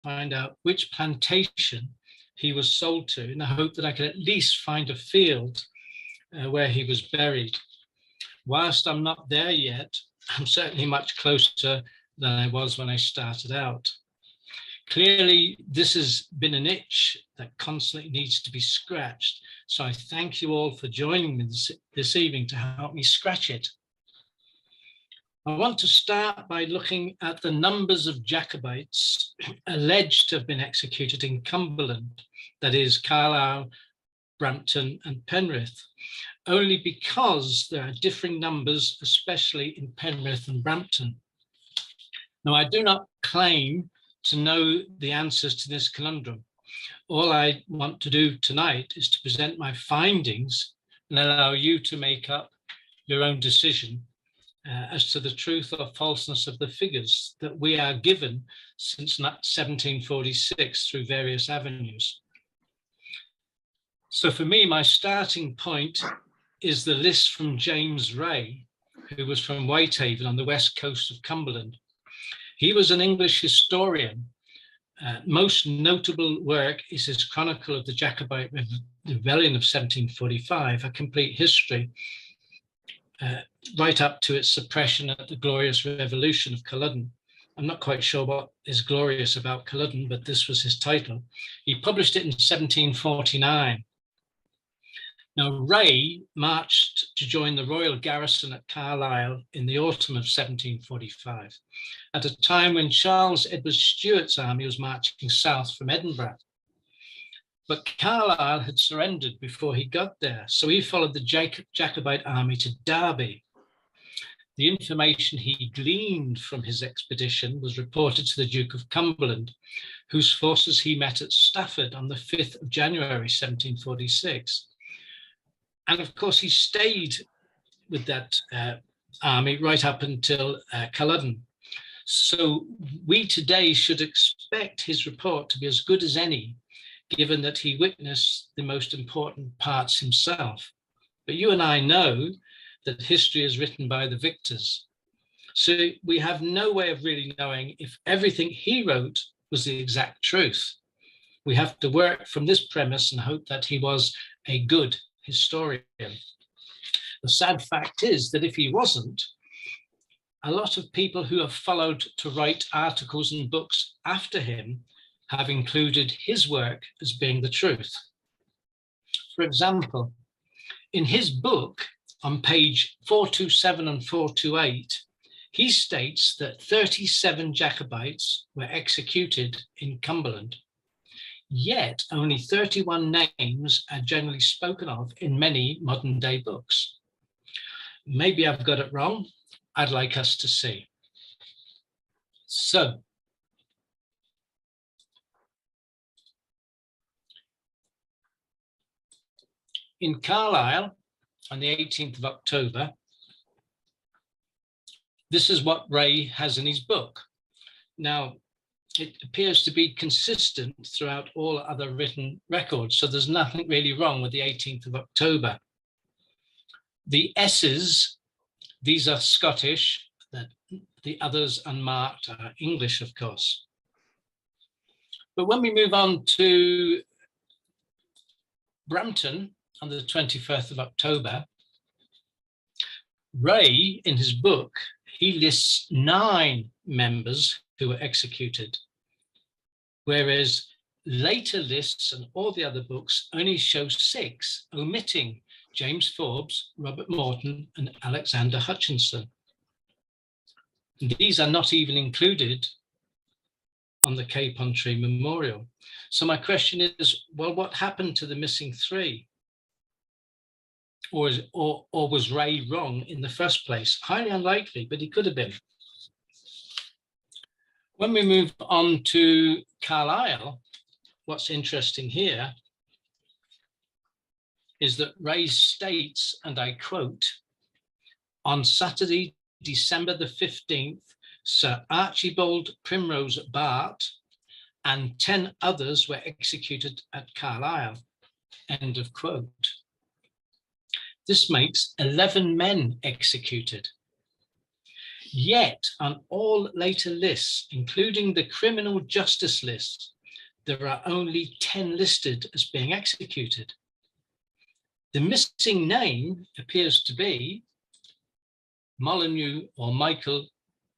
find out which plantation he was sold to, in the hope that I could at least find a field where he was buried. Whilst I'm not there yet, I'm certainly much closer than I was when I started out. Clearly, this has been an itch that constantly needs to be scratched. So I thank you all for joining me this evening to help me scratch it. I want to start by looking at the numbers of Jacobites alleged to have been executed in Cumberland, that is Carlisle, Brampton and Penrith, only because there are differing numbers, especially in Penrith and Brampton. Now, I do not claim to know the answers to this conundrum. All I want to do tonight is to present my findings and allow you to make up your own decision as to the truth or falseness of the figures that we are given since 1746 through various avenues. So for me, my starting point is the list from James Ray, who was from Whitehaven on the west coast of Cumberland. He was an English historian. Most notable work is his chronicle of the Jacobite rebellion of 1745, a complete history, right up to its suppression at the glorious revolution of Culloden. I'm not quite sure what is glorious about Culloden, but this was his title. He published it in 1749. Now, Ray marched to join the royal garrison at Carlisle in the autumn of 1745, at a time when Charles Edward Stuart's army was marching south from Edinburgh. But Carlisle had surrendered before he got there, so he followed the Jacobite army to Derby. The information he gleaned from his expedition was reported to the Duke of Cumberland, whose forces he met at Stafford on the 5th of January, 1746. And of course, he stayed with that army right up until Culloden. So we today should expect his report to be as good as any, given that he witnessed the most important parts himself. But you and I know that history is written by the victors. So we have no way of really knowing if everything he wrote was the exact truth. We have to work from this premise and hope that he was a good historian. The sad fact is that if he wasn't, a lot of people who have followed to write articles and books after him have included his work as being the truth. For example, in his book on page 427 and 428, he states that 37 Jacobites were executed in Cumberland. Yet only 31 names are generally spoken of in many modern day books. Maybe I've got it wrong. I'd like us to see. So, in Carlisle, on the 18th of October, this is what Ray has in his book. Now, it appears to be consistent throughout all other written records, so there's nothing really wrong with the 18th of October. The S's, these are Scottish, the others unmarked are English, of course. But when we move on to Brampton on the 21st of October, Ray, in his book, he lists 9 members who were executed, whereas later lists and all the other books only show 6, omitting James Forbes, Robert Morton, and Alexander Hutchinson. And these are not even included on the Capon-Tree Memorial. So my question is, well, what happened to the missing 3? Or was Ray wrong in the first place? Highly unlikely, but he could have been. When we move on to Carlisle, what's interesting here is that Ray states, and I quote, "On Saturday, December the 15th, Sir Archibald Primrose Bart and 10 others were executed at Carlisle," end of quote. This makes 11 men executed. Yet on all later lists, including the criminal justice list, there are only 10 listed as being executed. The missing name appears to be Molyneux or Michael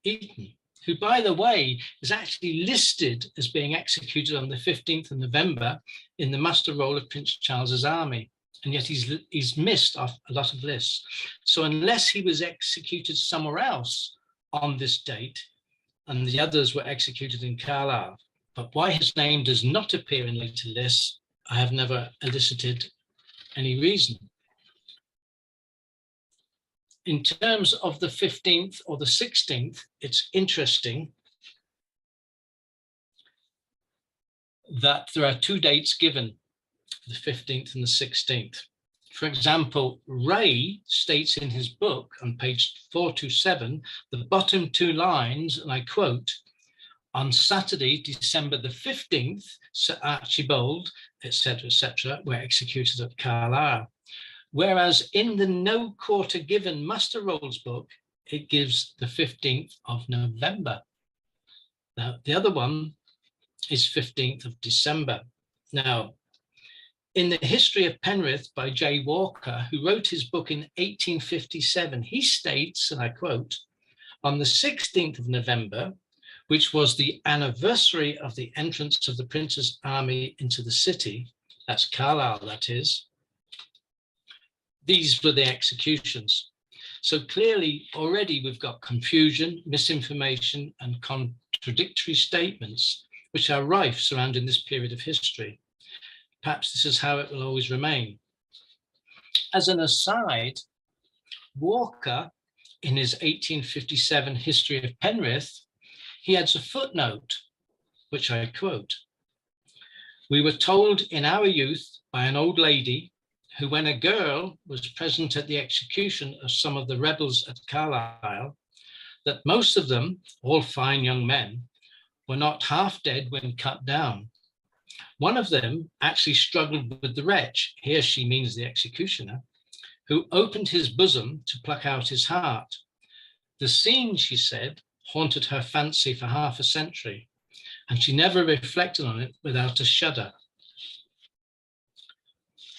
Eaton, who, by the way, is actually listed as being executed on the 15th of November in the Master Roll of Prince Charles's army, and yet he's missed off a lot of lists. So unless he was executed somewhere else on this date, and the others were executed in Carlisle, but why his name does not appear in later lists, I have never elicited any reason. In terms of the 15th or the 16th, it's interesting that there are two dates given, the 15th and the 16th. For example, Ray states in his book on page 427, the bottom two lines, and I quote, "On Saturday, December the 15th, Sir Archibald, etc., were executed at Carlisle." Whereas in the no quarter given Master Rolls book, it gives the 15th of November. Now, the other one is 15th of December. Now, in the History of Penrith by J. Walker, who wrote his book in 1857, he states, and I quote, "On the 16th of November, which was the anniversary of the entrance of the Prince's army into the city," that's Carlisle, that is, "these were the executions." So clearly already we've got confusion, misinformation, and contradictory statements which are rife surrounding this period of history. Perhaps this is how it will always remain. As an aside, Walker, in his 1857 History of Penrith, he adds a footnote, which I quote, "We were told in our youth by an old lady who, when a girl, was present at the execution of some of the rebels at Carlisle, that most of them, all fine young men, were not half dead when cut down. One of them actually struggled with the wretch," here she means the executioner, "who opened his bosom to pluck out his heart. The scene," she said, "haunted her fancy for half a century, and she never reflected on it without a shudder."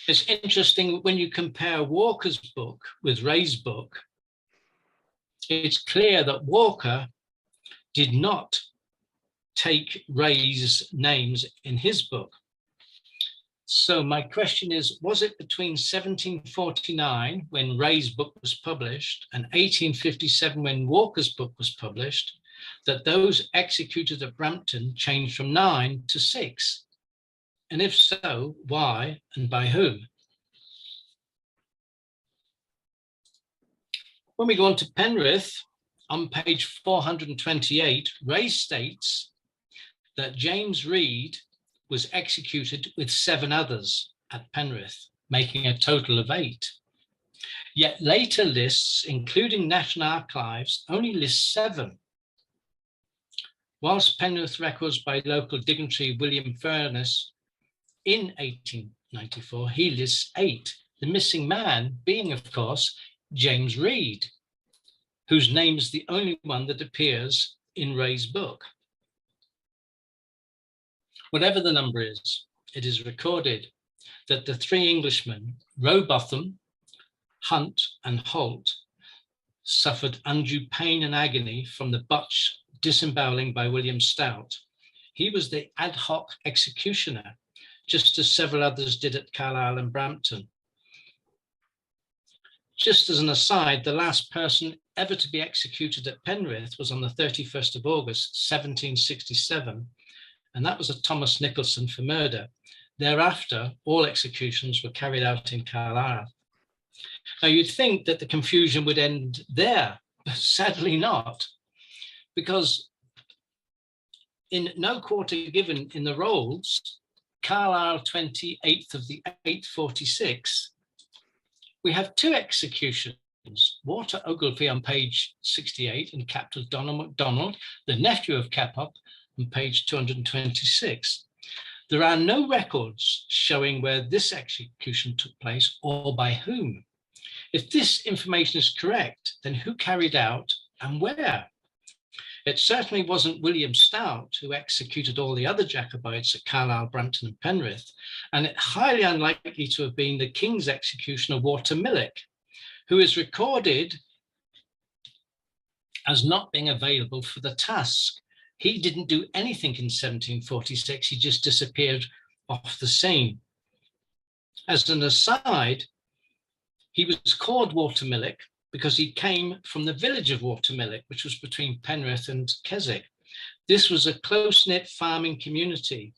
It's interesting when you compare Walker's book with Ray's book, it's clear that Walker did not take Ray's names in his book. So my question is, was it between 1749, when Ray's book was published, and 1857, when Walker's book was published, that those executed at Brampton changed from 9 to 6? And if so, why and by whom? When we go on to Penrith, on page 428, Ray states that James Reed was executed with 7 others at Penrith, making a total of 8. Yet later lists, including National Archives, only list 7. Whilst Penrith records by local dignitary William Furness in 1894, he lists 8, the missing man being, of course, James Reed, whose name is the only one that appears in Ray's book. Whatever the number is, it is recorded that the 3 Englishmen, Rowbotham, Hunt, and Holt, suffered undue pain and agony from the botch disemboweling by William Stout. He was the ad hoc executioner, just as several others did at Carlisle and Brampton. Just as an aside, the last person ever to be executed at Penrith was on the 31st of August, 1767, and that was a Thomas Nicholson for murder. Thereafter, all executions were carried out in Carlisle. Now, you'd think that the confusion would end there, but sadly not, because in no quarter given in the rolls, Carlisle 28th of the 846, we have 2 executions, Walter Ogilvie on page 68 and Captain Donald MacDonald, the nephew of Kepop, on page 226. There are no records showing where this execution took place or by whom. If this information is correct, then who carried out and where? It certainly wasn't William Stout who executed all the other Jacobites at Carlisle, Brampton and Penrith, and it's highly unlikely to have been the king's executioner, Walter Millick, who is recorded as not being available for the task. He didn't do anything in 1746, he just disappeared off the scene. As an aside, he was called Walter Millick because he came from the village of Walter Millick, which was between Penrith and Keswick. This was a close-knit farming community,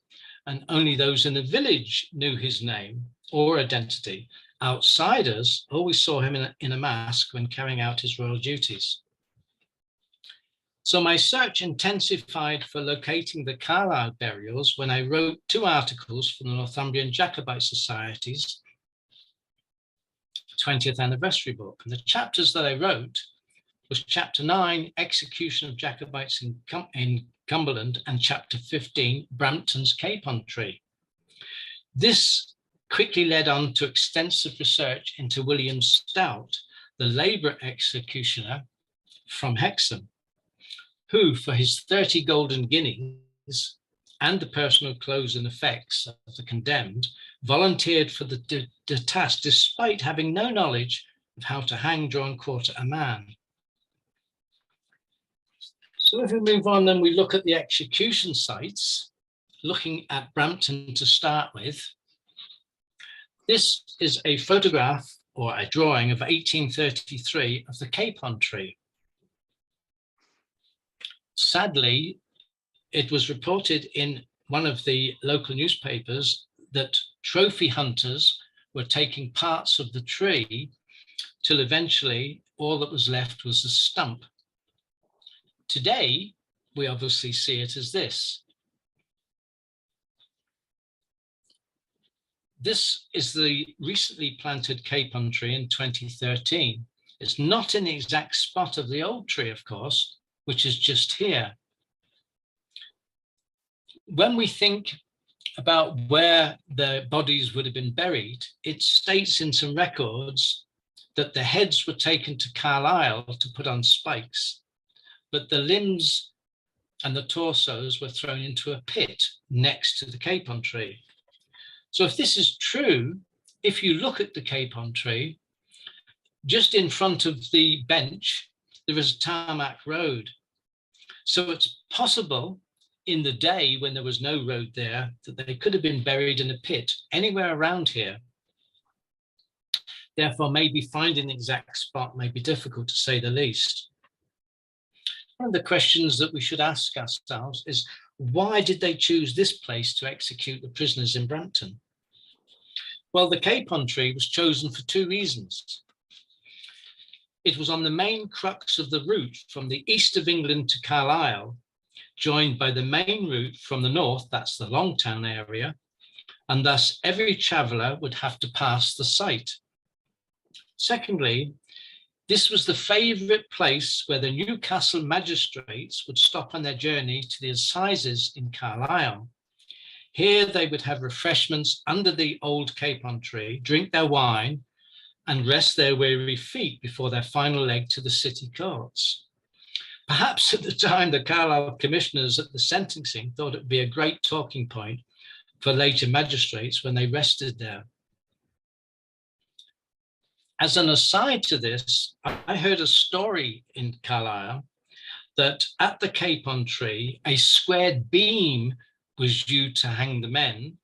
and only those in the village knew his name or identity. Outsiders always saw him in a mask when carrying out his royal duties. So my search intensified for locating the Carlisle burials when I wrote 2 articles for the Northumbrian Jacobite Society's 20th anniversary book. And the chapters that I wrote was chapter 9, Execution of Jacobites in Cumberland, and chapter 15, Brampton's Capon Tree. This quickly led on to extensive research into William Stout, the Labour executioner from Hexham, who, for his 30 golden guineas and the personal clothes and effects of the condemned, volunteered for the task despite having no knowledge of how to hang, draw and quarter a man. So if we move on, then we look at the execution sites, looking at Brampton to start with. This is a photograph or a drawing of 1833 of the Capon Tree. Sadly, it was reported in one of the local newspapers that trophy hunters were taking parts of the tree till eventually all that was left was the stump. Today, we obviously see it as this. This is the recently planted capon tree in 2013. It's not in the exact spot of the old tree, of course, which is just here. When we think about where the bodies would have been buried, it states in some records that the heads were taken to Carlisle to put on spikes, but the limbs and the torsos were thrown into a pit next to the capon tree. So if this is true, if you look at the capon tree, just in front of the bench, there is a tarmac road. So it's possible in the day when there was no road there that they could have been buried in a pit anywhere around here. Therefore, maybe finding the exact spot may be difficult, to say the least. One of the questions that we should ask ourselves is, why did they choose this place to execute the prisoners in Brampton? Well, the capon tree was chosen for 2 reasons. It was on the main crux of the route from the east of England to Carlisle, joined by the main route from the north, that's the Longtown area, and thus every traveller would have to pass the site. Secondly, this was the favourite place where the Newcastle magistrates would stop on their journey to the assizes in Carlisle. Here they would have refreshments under the old capon tree, drink their wine, and rest their weary feet before their final leg to the city courts. Perhaps at the time, the Carlisle commissioners at the sentencing thought it would be a great talking point for later magistrates when they rested there. As an aside to this, I heard a story in Carlisle that at the capon tree, a squared beam was used to hang the men,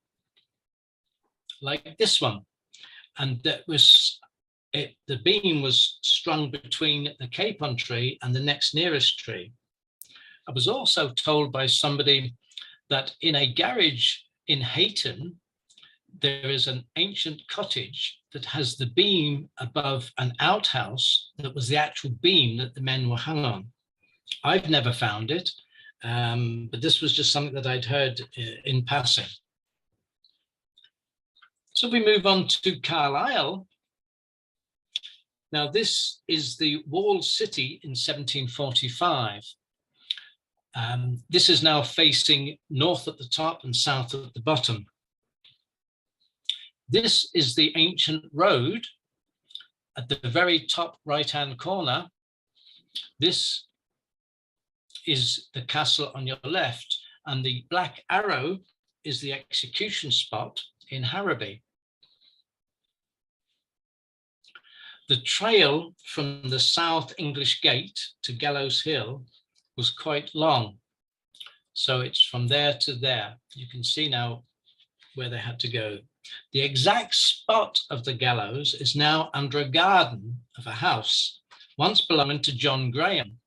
like this one. And that was the beam was strung between the capon tree and the next nearest tree. I was also told by somebody that in a garage in Hayton, there is an ancient cottage that has the beam above an outhouse that was the actual beam that the men were hung on. I've never found it, but this was just something that I'd heard in passing. So we move on to Carlisle. Now, this is the walled city in 1745. This is now facing north at the top and south at the bottom. This is the ancient road at the very top right-hand corner. This is the castle on your left, and the black arrow is the execution spot in Harrowby. The trail from the South English Gate to Gallows Hill was quite long. So it's from there to there. You can see now where they had to go. The exact spot of the gallows is now under a garden of a house, once belonging to John Graham.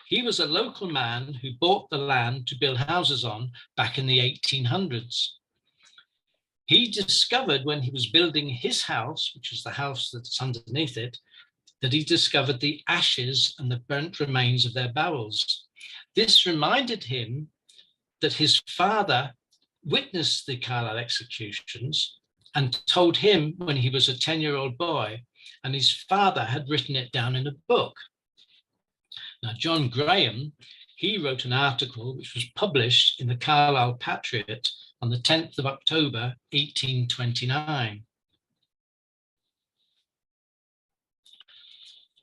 He was a local man who bought the land to build houses on back in the 1800s. He discovered when he was building his house, which is the house that's underneath it, that he discovered the ashes and the burnt remains of their bowels. This reminded him that his father witnessed the Carlisle executions and told him when he was a 10-year-old boy, and his father had written it down in a book. Now, John Graham, he wrote an article which was published in the Carlisle Patriot on the 10th of October, 1829.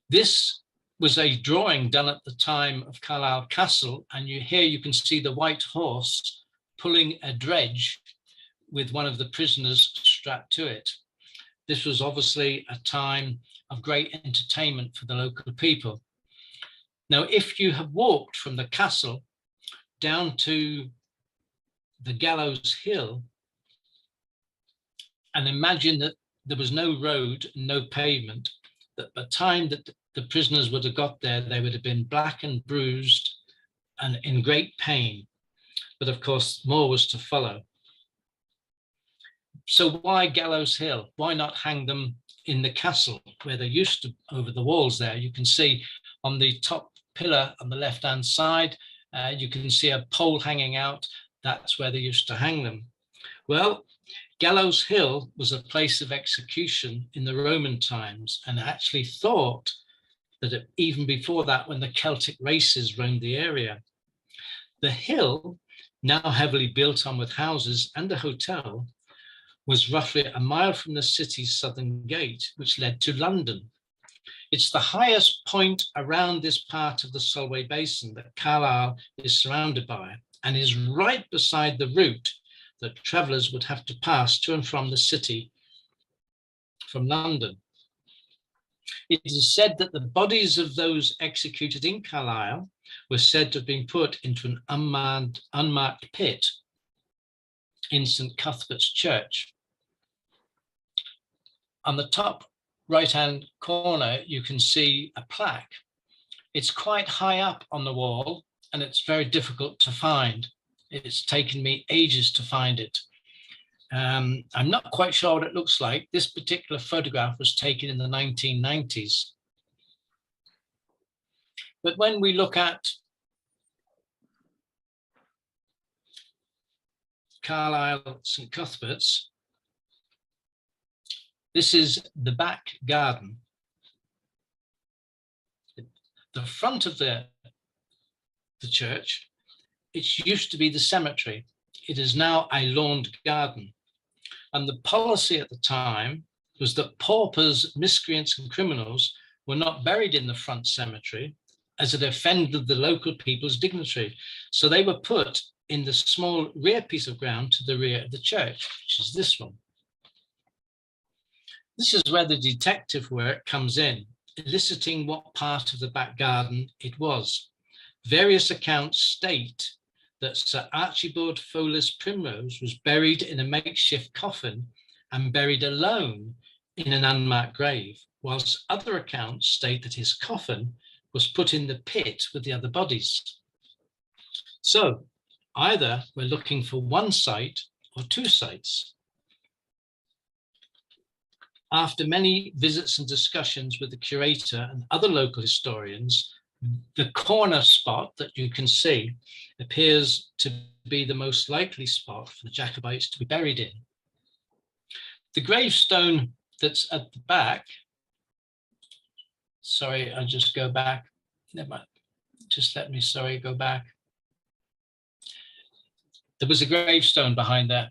This was a drawing done at the time of Carlisle Castle, and here you can see the white horse pulling a dredge with one of the prisoners strapped to it. This was obviously a time of great entertainment for the local people. Now, if you have walked from the castle down to the Gallows Hill, and imagine that there was no road, no pavement, that by the time that the prisoners would have got there, they would have been black and bruised and in great pain. But of course, more was to follow. So why Gallows Hill? Why not hang them in the castle where they used to, over the walls there? You can see on the top pillar on the left-hand side, you can see a pole hanging out. That's where they used to hang them. Well, Gallows Hill was a place of execution in the Roman times, and actually thought that even before that, when the Celtic races roamed the area. The hill, now heavily built on with houses and a hotel, was roughly a mile from the city's southern gate, which led to London. It's the highest point around this part of the Solway Basin that Carlisle is surrounded by, and is right beside the route that travellers would have to pass to and from the city from London. It is said that the bodies of those executed in Carlisle were said to have been put into an unmarked pit in St. Cuthbert's Church. On the top right-hand corner, you can see a plaque. It's quite high up on the wall, and it's very difficult to find. It's taken me ages to find it. I'm not quite sure what it looks like. This particular photograph was taken in the 1990s. But when we look at Carlisle St. Cuthbert's, this is the back garden. The front of the church, it used to be the cemetery. It is now a lawned garden. And the policy at the time was that paupers, miscreants, and criminals were not buried in the front cemetery, as it offended the local people's dignity. So they were put in the small rear piece of ground to the rear of the church, which is this one. This is where the detective work comes in, eliciting what part of the back garden it was. Various accounts state that Sir Archibald Fowlis Primrose was buried in a makeshift coffin and buried alone in an unmarked grave, whilst other accounts state that his coffin was put in the pit with the other bodies. So either we're looking for one site or two sites. After many visits and discussions with the curator and other local historians, the corner spot that you can see appears to be the most likely spot for the Jacobites to be buried in. The gravestone that's at the back, sorry, I'll just go back. Never mind. Just let me, sorry, go back. There was a gravestone behind there.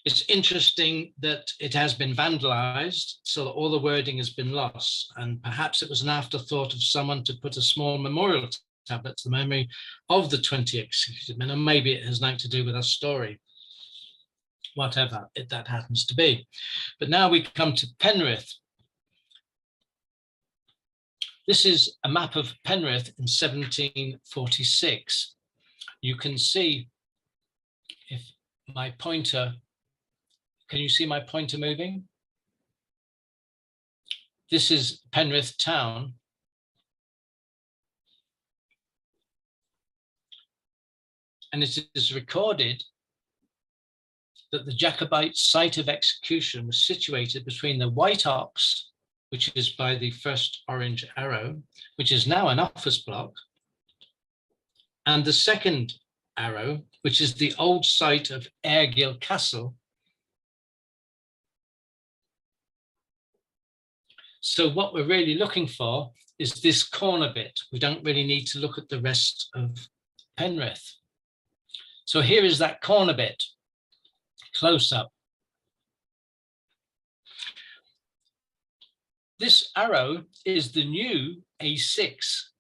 It's interesting that it has been vandalized, so that all the wording has been lost, and perhaps it was an afterthought of someone to put a small memorial tablets, the memory of the 20 executed men, and maybe it has nothing to do with our story, whatever that happens to be. But now we come to Penrith. This is a map of Penrith in 1746. You can see, if my pointer, can you see my pointer moving? This is Penrith town. And it is recorded that the Jacobite site of execution was situated between the White Ox, which is by the first orange arrow, which is now an office block, and the second arrow, which is the old site of Airgill Castle. So what we're really looking for is this corner bit. We don't really need to look at the rest of Penrith. So here is that corner bit, close up. This arrow is the new A6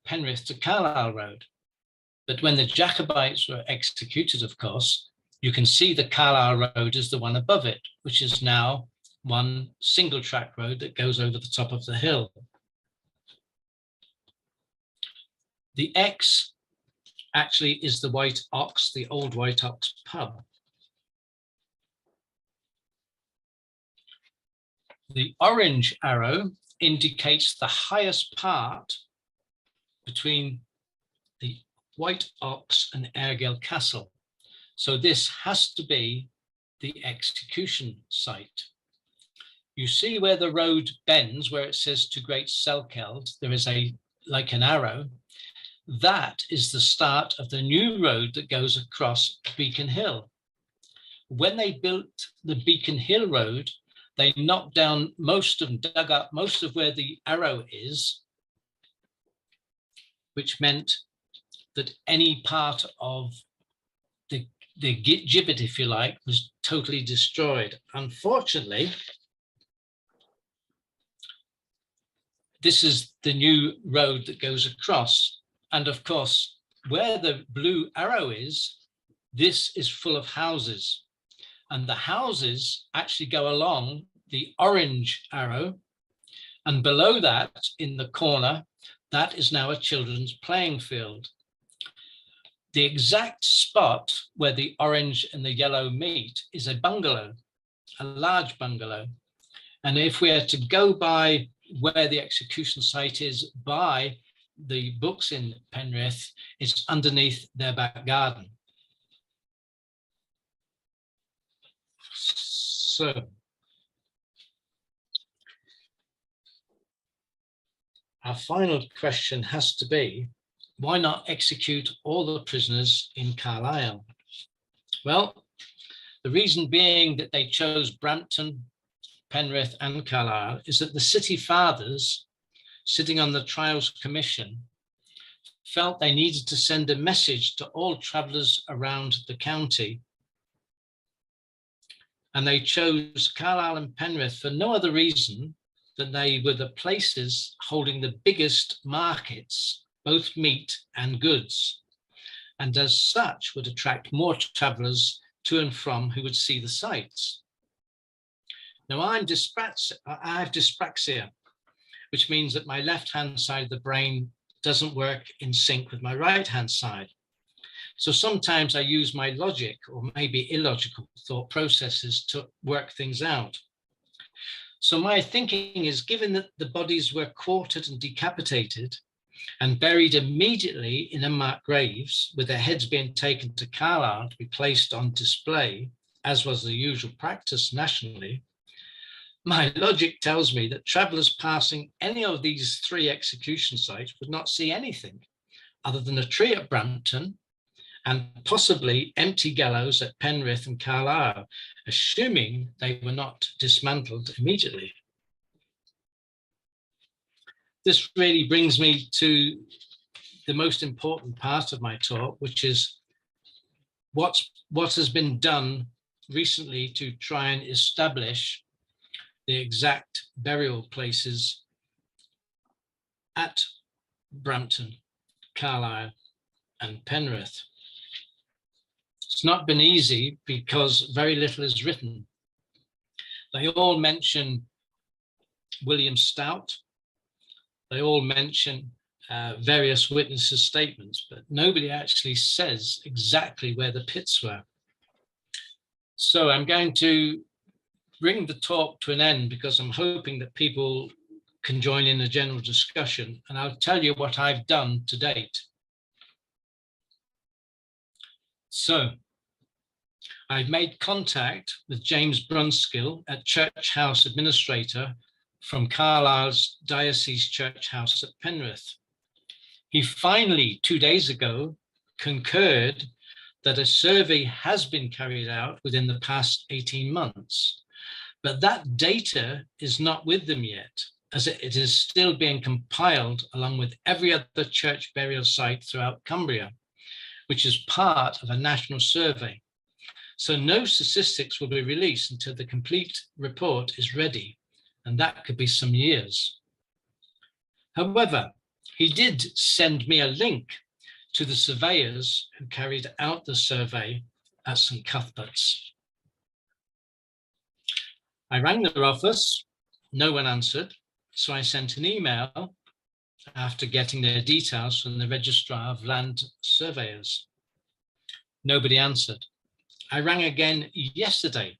Penrith to Carlisle road. But when the Jacobites were executed, of course, you can see the Carlisle road is the one above it, which is now one single track road that goes over the top of the hill. The X actually is the White Ox, the old White Ox pub. The orange arrow indicates the highest part between the White Ox and Airgill Castle. So this has to be the execution site. You see where the road bends, where it says to Great Selkeld, there is like an arrow. That is the start of the new road that goes across Beacon Hill. When they built the Beacon Hill road, they knocked down most of, dug up most of where the arrow is, which meant that any part of the gibbet, if you like, was totally destroyed. Unfortunately, this is the new road that goes across. And of course, where the blue arrow is, this is full of houses. And the houses actually go along the orange arrow. And below that, in the corner, that is now a children's playing field. The exact spot where the orange and the yellow meet is a bungalow, a large bungalow. And if we are to go by where the execution site is by the books in Penrith, it's underneath their back garden. So, our final question has to be, why not execute all the prisoners in Carlisle? Well, the reason being that they chose Brampton, Penrith and Carlisle is that the city fathers, sitting on the Trials Commission, felt they needed to send a message to all travellers around the county. And they chose Carlisle and Penrith for no other reason than they were the places holding the biggest markets, both meat and goods, and as such would attract more travellers to and from who would see the sights. Now I have dyspraxia, which means that my left-hand side of the brain doesn't work in sync with my right-hand side. So sometimes I use my logic or maybe illogical thought processes to work things out. So my thinking is, given that the bodies were quartered and decapitated and buried immediately in unmarked graves, with their heads being taken to Carlisle to be placed on display, as was the usual practice nationally, my logic tells me that travellers passing any of these three execution sites would not see anything other than a tree at Brampton and possibly empty gallows at Penrith and Carlisle, assuming they were not dismantled immediately. This really brings me to the most important part of my talk, which is what has been done recently to try and establish the exact burial places at Brampton, Carlisle and Penrith. It's not been easy because very little is written. They all mention William Stout. They all mention various witnesses' statements, but nobody actually says exactly where the pits were. So I'm going to bring the talk to an end because I'm hoping that people can join in a general discussion, and I'll tell you what I've done to date. So I've made contact with James Brunskill, a church house administrator from Carlisle's Diocese Church House at Penrith. He finally, 2 days ago, concurred that a survey has been carried out within the past 18 months, but that data is not with them yet, as it is still being compiled along with every other church burial site throughout Cumbria, which is part of a national survey. So no statistics will be released until the complete report is ready, and that could be some years. However, he did send me a link to the surveyors who carried out the survey at St. Cuthbert's. I rang their office, no one answered, so I sent an email after getting their details from the Registrar of Land Surveyors. Nobody answered. I rang again yesterday,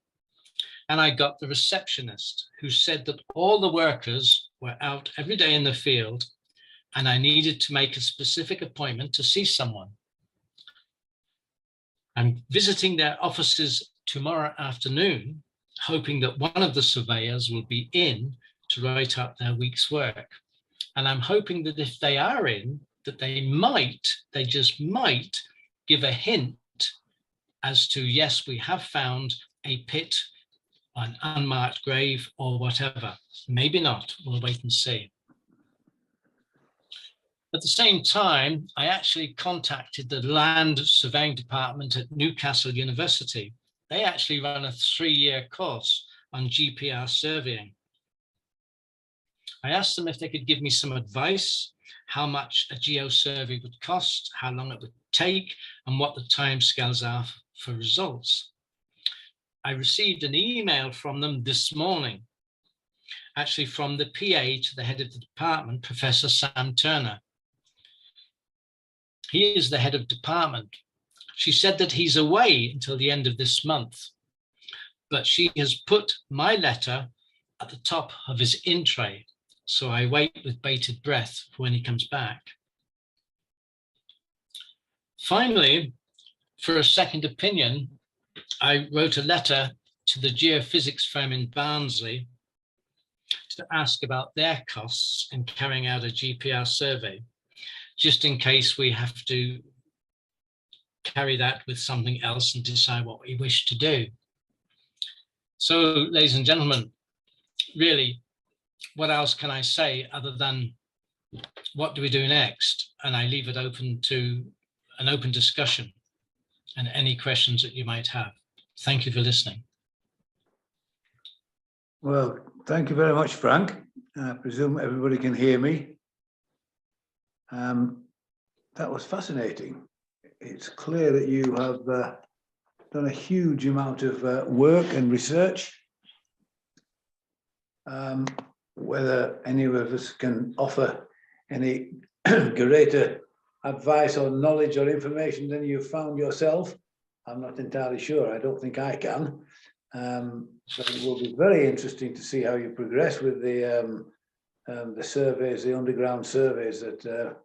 and I got the receptionist, who said that all the workers were out every day in the field and I needed to make a specific appointment to see someone. I'm visiting their offices tomorrow afternoon, hoping that one of the surveyors will be in to write up their week's work. And I'm hoping that if they are in, that they just might give a hint as to, yes, we have found a pit, an unmarked grave or whatever. Maybe not, we'll wait and see. At the same time, I actually contacted the Land Surveying Department at Newcastle University. They actually run a 3-year course on GPR surveying. I asked them if they could give me some advice, how much a geo survey would cost, how long it would take, and what the timescales are for results. I received an email from them this morning, actually from the PA to the head of the department, Professor Sam Turner. He is the head of department. She said that he's away until the end of this month, but she has put my letter at the top of his in tray, so I wait with bated breath for when he comes back. Finally, for a second opinion, I wrote a letter to the geophysics firm in Barnsley to ask about their costs in carrying out a GPR survey, just in case we have to carry that with something else and decide what we wish to do. So, ladies and gentlemen, really, what else can I say other than what do we do next? And I leave it open to an open discussion and any questions that you might have. Thank you for listening. Well, thank you very much, Frank. I presume everybody can hear me. That was fascinating. It's clear that you have done a huge amount of work and research. Whether any of us can offer any greater advice or knowledge or information than you found yourself, I'm not entirely sure. I don't think I can. So it will be very interesting to see how you progress with the surveys, the underground surveys that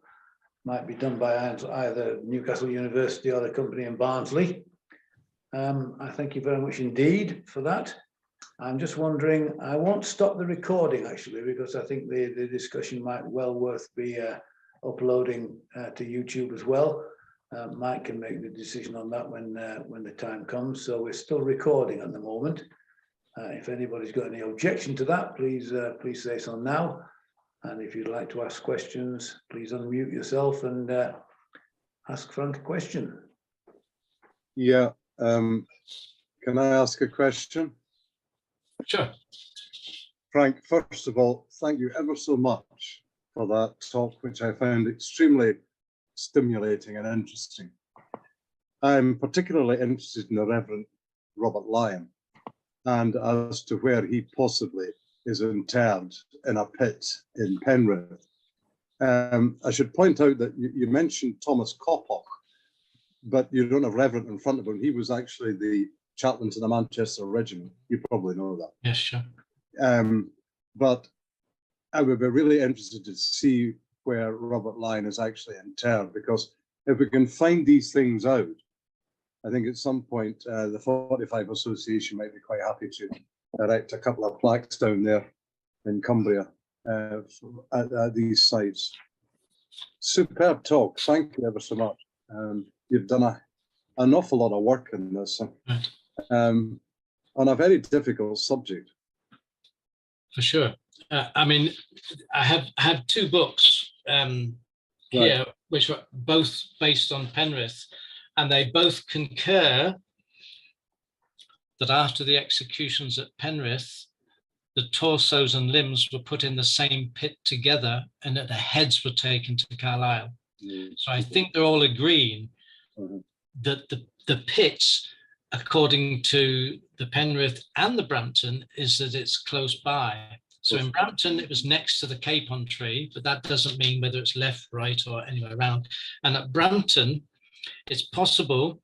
might be done by either Newcastle University or the company in Barnsley. I thank you very much indeed for that. I'm just wondering, I won't stop the recording actually, because I think the discussion might well worth be uploading to YouTube as well. Mike can make the decision on that when the time comes. So we're still recording at the moment. If anybody's got any objection to that, please say so now. And if you'd like to ask questions, please unmute yourself and ask Frank a question. Yeah, can I ask a question? Sure. Frank, first of all, thank you ever so much for that talk, which I found extremely stimulating and interesting. I'm particularly interested in the Reverend Robert Lyon and as to where he possibly is interred in a pit in Penrith. I should point out that you mentioned Thomas Coppock, but you don't have Reverend in front of him. He was actually the chaplain to the Manchester Regiment. You probably know that. Yes, sure. But I would be really interested to see where Robert Lyon is actually interred, because if we can find these things out, I think at some point the 45 Association might be quite happy to erect a couple of plaques down there in Cumbria at these sites. Superb talk. Thank you ever so much. You've done an awful lot of work in this on a very difficult subject. For sure. I mean, I have two books here, which were both based on Penrith, and they both concur that after the executions at Penrith, the torsos and limbs were put in the same pit together and that the heads were taken to Carlisle. So I think they're all agreeing that the pits, according to the Penrith and the Brampton, is that it's close by. So in Brampton, it was next to the capon tree, but that doesn't mean whether it's left, right, or anywhere around. And at Brampton, it's possible,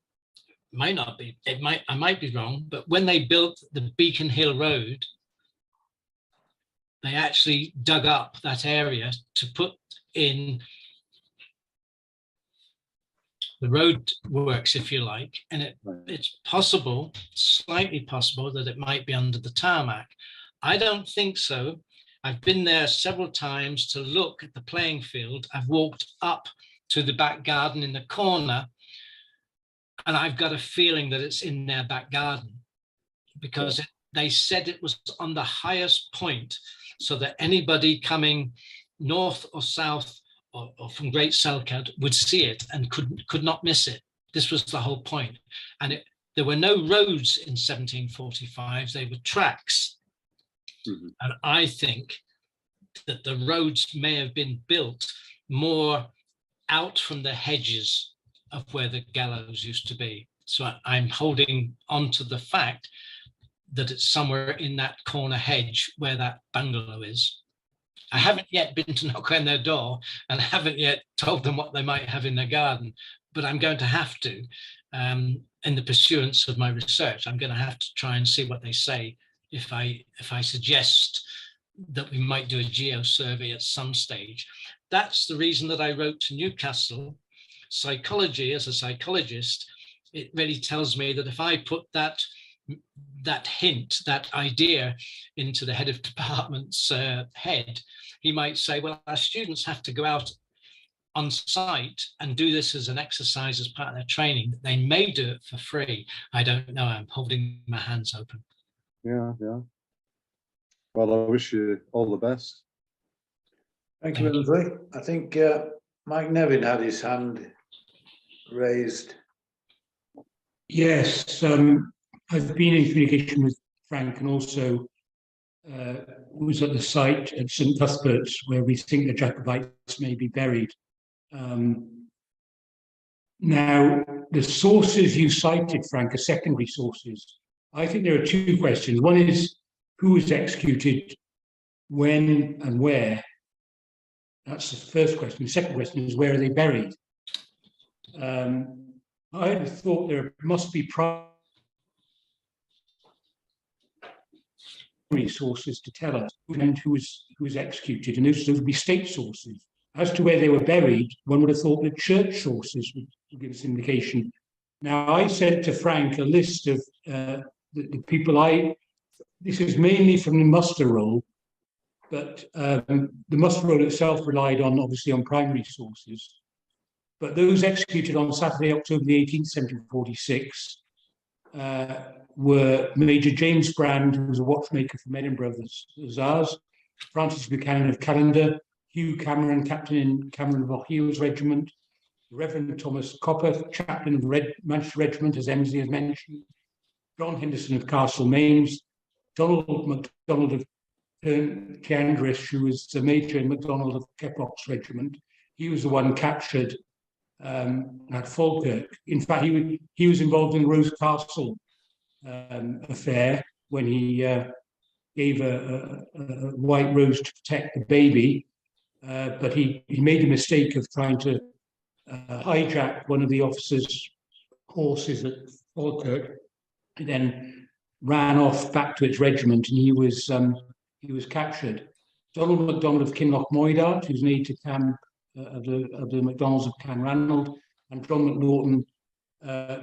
might not be, I might be wrong, but when they built the Beacon Hill Road, they actually dug up that area to put in the road works, if you like, and it's possible, slightly possible, that it might be under the tarmac. I don't think so. I've been there several times to look at the playing field. I've walked up to the back garden in the corner, and I've got a feeling that it's in their back garden, because they said it was on the highest point, so that anybody coming north or south or from Great Selkirk would see it and could not miss it. This was the whole point. And there were no roads in 1745, they were tracks. And I think that the roads may have been built more out from the hedges of where the gallows used to be. So I'm holding on to the fact that it's somewhere in that corner hedge where that bungalow is. I haven't yet been to knock on their door, and I haven't yet told them what they might have in their garden, but I'm going to have to, in the pursuance of my research. I'm going to have to try and see what they say if I suggest that we might do a geo survey at some stage. That's the reason that I wrote to Newcastle. Psychology, as a psychologist, it really tells me that if I put that hint, that idea into the head of department's head, he might say, well, our students have to go out on site and do this as an exercise as part of their training. They may do it for free. I don't know. I'm holding my hands open. Yeah. Well, I wish you all the best. Thank you, Lindsay. I think Mike Nevin had his hand raised. Yes, I've been in communication with Frank, and also was at the site at St Cuthbert's where we think the Jacobites may be buried. Now, the sources you cited, Frank, are secondary sources. I think there are two questions. One is who was executed, when and where. That's the first question. The second question is where are they buried? I had thought there must be primary sources to tell us who was executed, and those would be state sources. As to where they were buried, one would have thought that church sources would give us indication. Now, I sent to Frank a list of the people this is mainly from the muster roll, but the muster roll itself relied obviously on primary sources. But those executed on Saturday, October the 18th, 1746, were Major James Brand, who was a watchmaker from Edinburgh, the Hussars, Francis Buchanan of Callender, Hugh Cameron, captain in Cameron of O'Heill's regiment, Reverend Thomas Copper, chaplain of Manchester Regiment, as Emsley has mentioned, John Henderson of Castle Mains, Donald MacDonald of Ciandrish, who was the major in MacDonald of Keppoch's regiment. He was the one captured at Falkirk. In fact, he was involved in the Rose Castle affair when he gave a white rose to protect the baby, but he made the mistake of trying to hijack one of the officers' horses at Falkirk. He then ran off back to its regiment, and he was captured. Donald MacDonald of Kinloch Moydart, who's an aide de camp of the MacDonalds of Canranald, and John McNaughton,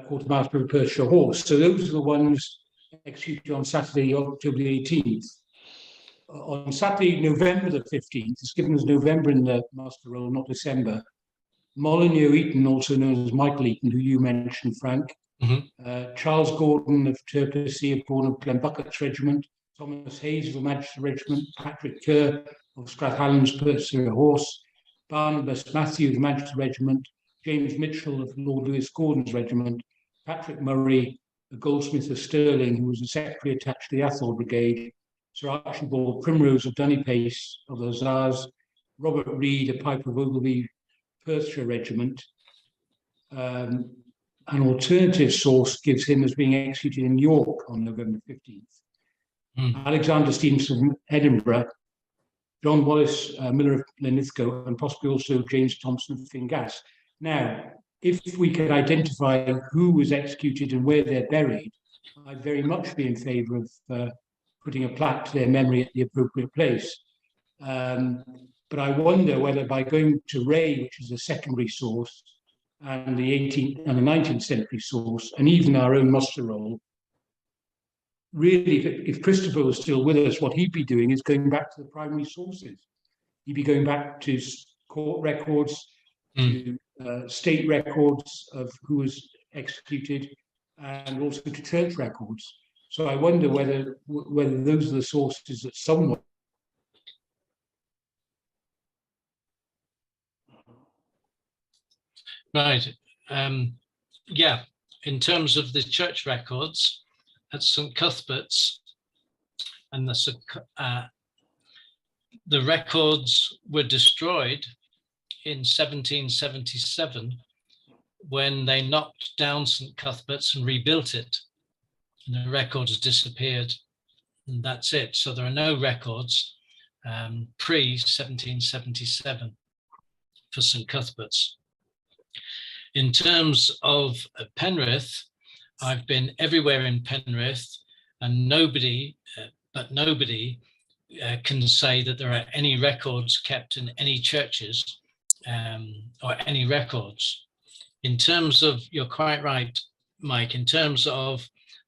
quartermaster of Perthshire Horse. So those are the ones executed on Saturday, October the 18th. On Saturday, November the 15th, it's given as November in the master roll, not December, Molyneux Eaton, also known as Michael Eaton, who you mentioned, Frank, Charles Gordon of Turpessy, of Gordon of Glenbucket's regiment, Thomas Hayes of the Manchester Regiment, Patrick Kerr of Strathallan's Perthshire Horse, Barnabas Matthew of the Manchester Regiment, James Mitchell of Lord Lewis Gordon's regiment, Patrick Murray, a goldsmith of Stirling, who was the secretary attached to the Athol Brigade, Sir Archibald Primrose of Dunipace of the Hussars, Robert Reed, a piper of Ogilvy Perthshire Regiment. An alternative source gives him as being executed in York on November 15th. Alexander Stevenson of Edinburgh, John Wallace Miller of Linlithgow, and possibly also James Thompson of Fingas. Now, if we could identify who was executed and where they're buried, I'd very much be in favour of putting a plaque to their memory at the appropriate place. But I wonder whether by going to Ray, which is a secondary source, and the 18th and the 19th century source, and even our own muster roll, really, if Christopher was still with us, what he'd be doing is going back to the primary sources. He'd be going back to court records, to state records of who was executed, and also to church records. So I wonder whether those are the sources that someone. Right. Yeah. In terms of the church records at St Cuthbert's, and the records were destroyed in 1777 when they knocked down St Cuthbert's and rebuilt it. And the records disappeared, and that's it. So there are no records pre-1777 for St Cuthbert's. In terms of Penrith, I've been everywhere in Penrith, and nobody can say that there are any records kept in any churches or any records. In terms of, you're quite right, Mike, in terms of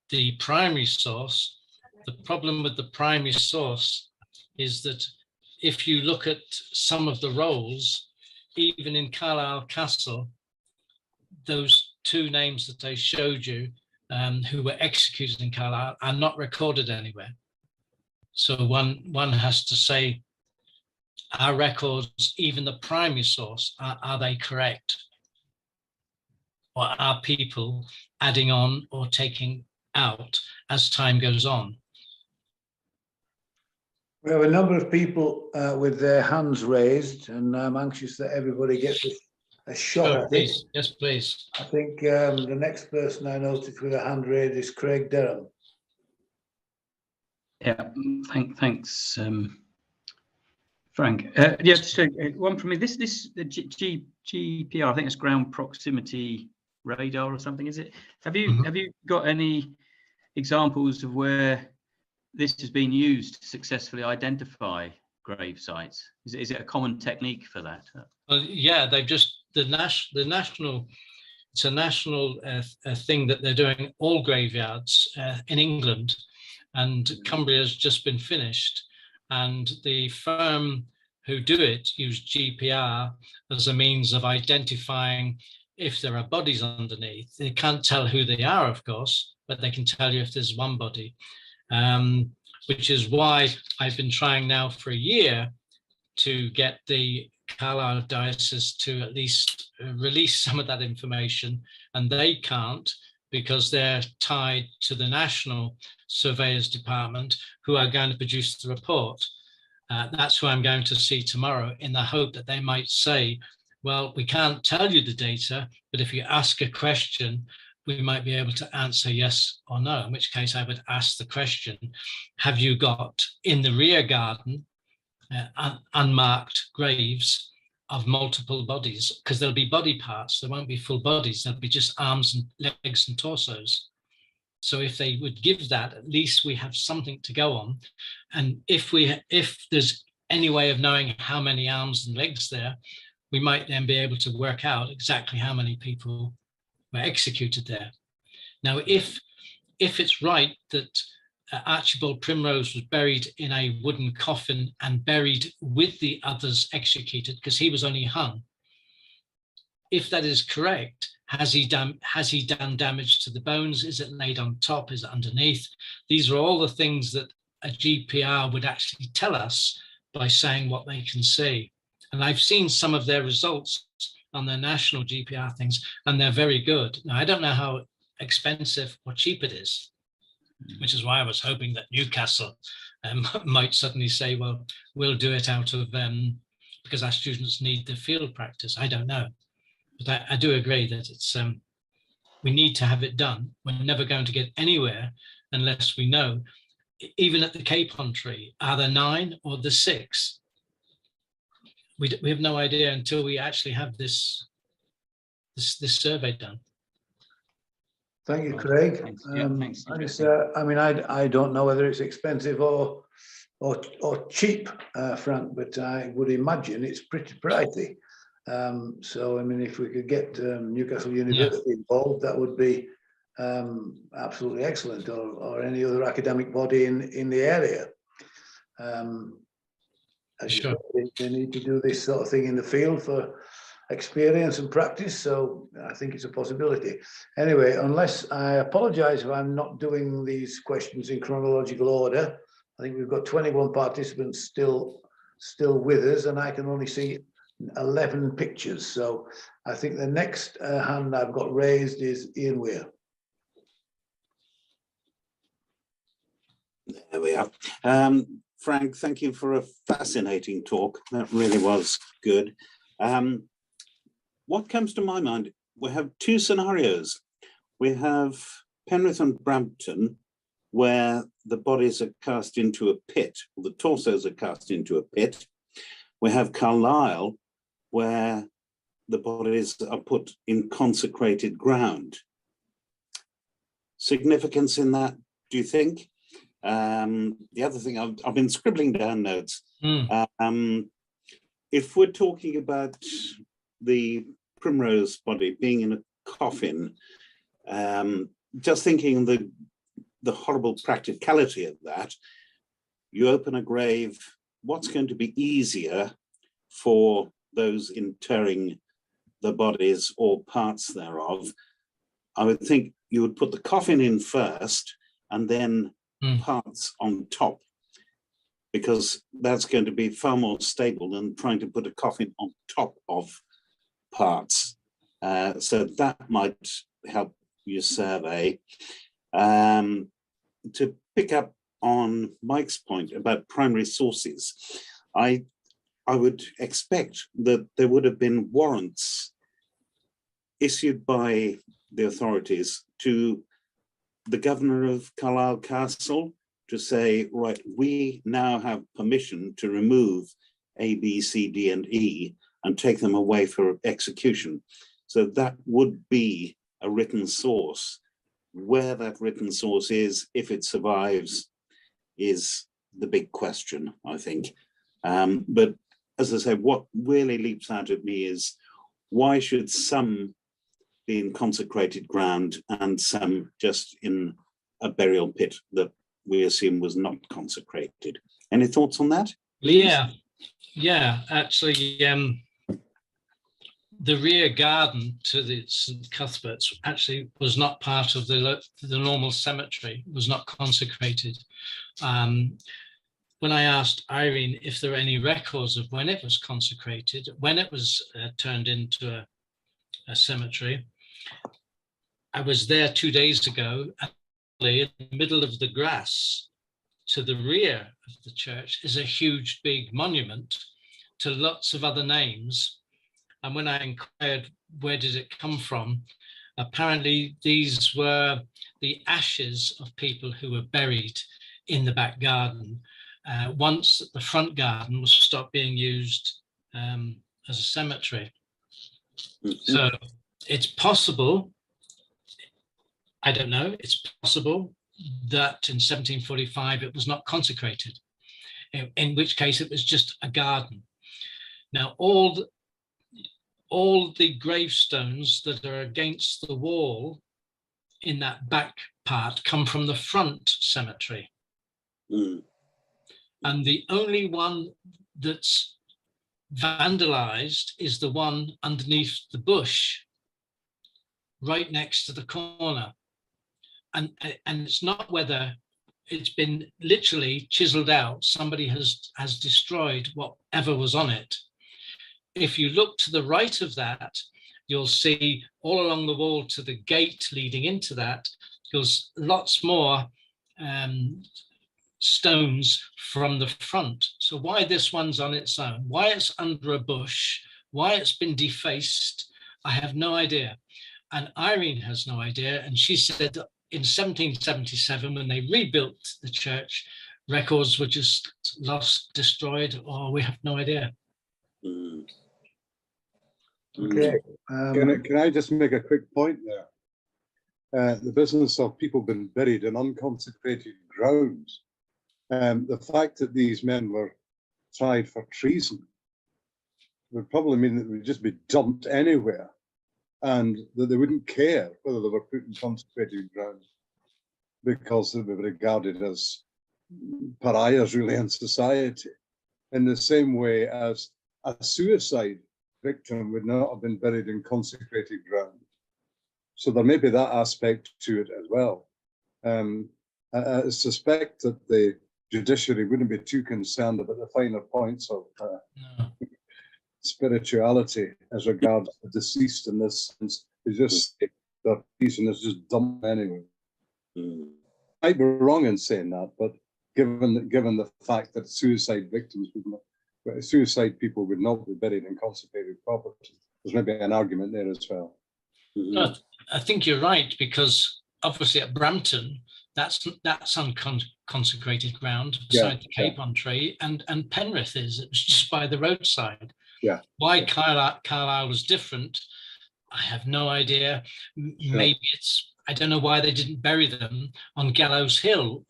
the primary source, the problem with the primary source is that if you look at some of the rolls, even in Carlisle Castle, those two names that I showed you who were executed in Carlisle are not recorded anywhere. So one has to say, our records, even the primary source, are they correct? Or are people adding on or taking out as time goes on? We have a number of people with their hands raised, and I'm anxious that everybody gets a shot at it. Yes, please. I think the next person I noticed with a hand raised is Craig Derham. Yeah, thanks, Frank. Yeah, just one from me. The GPR, I think it's ground proximity radar or something, is it? Have you got any examples of where this has been used to successfully identify grave sites? Is it a common technique for that? Well, yeah, they've just the national. It's a national thing that they're doing all graveyards in England, and Cumbria has just been finished, and the firm who do it use GPR as a means of identifying if there are bodies underneath. They can't tell who they are, of course, but they can tell you if there's one body, which is why I've been trying now for a year to get the Carlisle Diocese to at least release some of that information, and they can't because they're tied to the National Surveyors Department, who are going to produce the report. That's who I'm going to see tomorrow, in the hope that they might say well, we can't tell you the data, but if you ask a question, we might be able to answer yes or no, in which case I would ask the question, have you got in the rear garden unmarked graves of multiple bodies? Because there'll be body parts, there won't be full bodies, there'll be just arms and legs and torsos. So if they would give that, at least we have something to go on. And if there's any way of knowing how many arms and legs there, we might then be able to work out exactly how many people were executed there. Now, if it's right that Archibald Primrose was buried in a wooden coffin and buried with the others executed, because he was only hung, if that is correct, has he done damage to the bones? Is it laid on top? Is it underneath? These are all the things that a GPR would actually tell us by saying what they can see. And I've seen some of their results on their national GPR things, and they're very good. Now, I don't know how expensive or cheap it is, which is why I was hoping that Newcastle might suddenly say, well, we'll do it out of, because our students need the field practice. I don't know. But I do agree that it's we need to have it done. We're never going to get anywhere unless we know, even at the capon tree, are there 9 or the 6? We have no idea until we actually have this survey done. Thank you, Craig. Thanks. Yeah, thanks. I mean, I don't know whether it's expensive or cheap, Frank, but I would imagine it's pretty pricey. So, I mean, if we could get Newcastle University involved, that would be absolutely excellent, or any other academic body in the area. As you said, they need to do this sort of thing in the field for experience and practice, so I think it's a possibility. Anyway, unless I apologise if I'm not doing these questions in chronological order. I think we've got 21 participants still with us, and I can only see 11 pictures. So I think the next hand I've got raised is Ian Weir. There we are. Frank, thank you for a fascinating talk. That really was good. What comes to my mind, we have 2 scenarios. We have Penrith and Brampton, where the bodies are cast into a pit, or the torsos are cast into a pit. We have Carlisle, where the bodies are put in consecrated ground. Significance in that, do you think? The other thing, I've been scribbling down notes. If we're talking about the Primrose body being in a coffin, just thinking the horrible practicality of that, you open a grave, what's going to be easier for those interring the bodies or parts thereof? I would think you would put the coffin in first and then parts on top, because that's going to be far more stable than trying to put a coffin on top of parts. So that might help your survey. To pick up on Mike's point about primary sources, I would expect that there would have been warrants issued by the authorities to the governor of Carlisle Castle to say, right, we now have permission to remove A, B, C, D, and E and take them away for execution. So that would be a written source. Where that written source is, if it survives, is the big question, I think. But as I say, what really leaps out at me is, why should some be in consecrated ground and some just in a burial pit that we assume was not consecrated? Any thoughts on that? Please? Yeah, actually, the rear garden to the St Cuthbert's actually was not part of the normal cemetery, was not consecrated. When I asked Irene if there were any records of when it was consecrated, when it was turned into a cemetery, I was there 2 days ago, and in the middle of the grass to the rear of the church is a huge big monument to lots of other names And when I inquired where did it come from, apparently these were the ashes of people who were buried in the back garden once the front garden was stopped being used as a cemetery. So it's possible, I don't know, it's possible that in 1745 it was not consecrated, in which case it was just a garden. Now, all the gravestones that are against the wall in that back part come from the front cemetery. And the only one that's vandalized is the one underneath the bush, right next to the corner. And it's not whether it's been literally chiseled out. Somebody has destroyed whatever was on it. If you look to the right of that, you'll see all along the wall to the gate leading into that, there's lots more stones from the front. So why this one's on its own, why it's under a bush, why it's been defaced, I have no idea. And Irene has no idea. And she said that in 1777, when they rebuilt the church, records were just lost, destroyed, or we have no idea. Okay. Can I just make a quick point there? The business of people being buried in unconsecrated grounds. The fact that these men were tried for treason would probably mean that they would just be dumped anywhere, and that they wouldn't care whether they were put in consecrated ground, because they were regarded as pariahs really in society, in the same way as a suicide victim would not have been buried in consecrated ground. So there may be that aspect to it as well. I suspect that the judiciary wouldn't be too concerned about the finer points of spirituality as regards the deceased in this sense. It's just their reason is just dumb anyway. I'd be wrong in saying that, but given the fact that suicide victims suicide people would not be buried in consecrated property, there's maybe an argument there as well. No, I think you're right, because obviously at Brampton, that's unconsecrated ground beside the Capon tree, and Penrith is. It was just by the roadside. Yeah. Why Carlisle was different, I have no idea. Maybe it's, I don't know why they didn't bury them on Gallows Hill,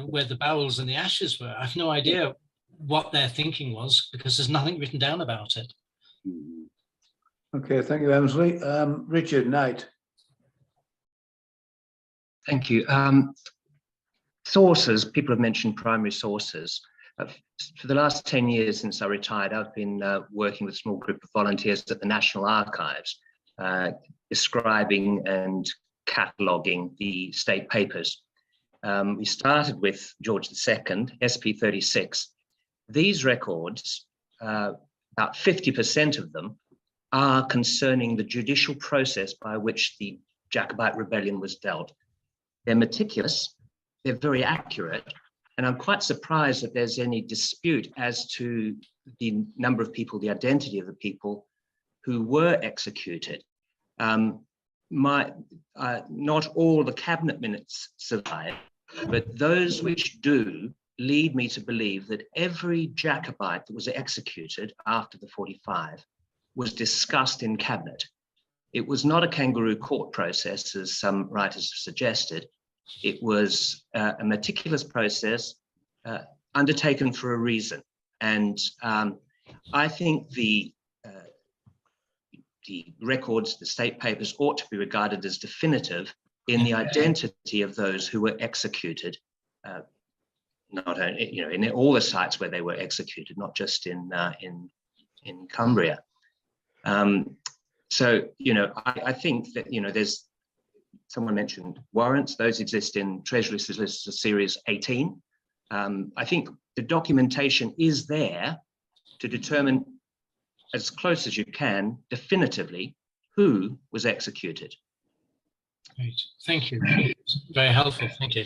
where the bowels and the ashes were. I have no idea what their thinking was, because there's nothing written down about it. Okay, thank you, Emsley. Richard Knight. Thank you. Sources, people have mentioned primary sources. For the last 10 years since I retired, I've been working with a small group of volunteers at the National Archives, describing and cataloguing the state papers. We started with George II, SP 36. These records, about 50% of them, are concerning the judicial process by which the Jacobite rebellion was dealt. They're meticulous, they're very accurate, and I'm quite surprised that there's any dispute as to the number of people, the identity of the people who were executed. Not all the cabinet minutes survive, but those which do lead me to believe that every Jacobite that was executed after the 45 was discussed in cabinet. It was not a kangaroo court process, as some writers have suggested. It was a meticulous process undertaken for a reason. And I think the records, the state papers, ought to be regarded as definitive in the identity of those who were executed, not only, in all the sites where they were executed, not just in Cumbria. So, I think that, there's, someone mentioned warrants, those exist in Treasury Solicitor Series 18. I think the documentation is there to determine as close as you can, definitively, who was executed. Great, thank you. Very helpful, thank you.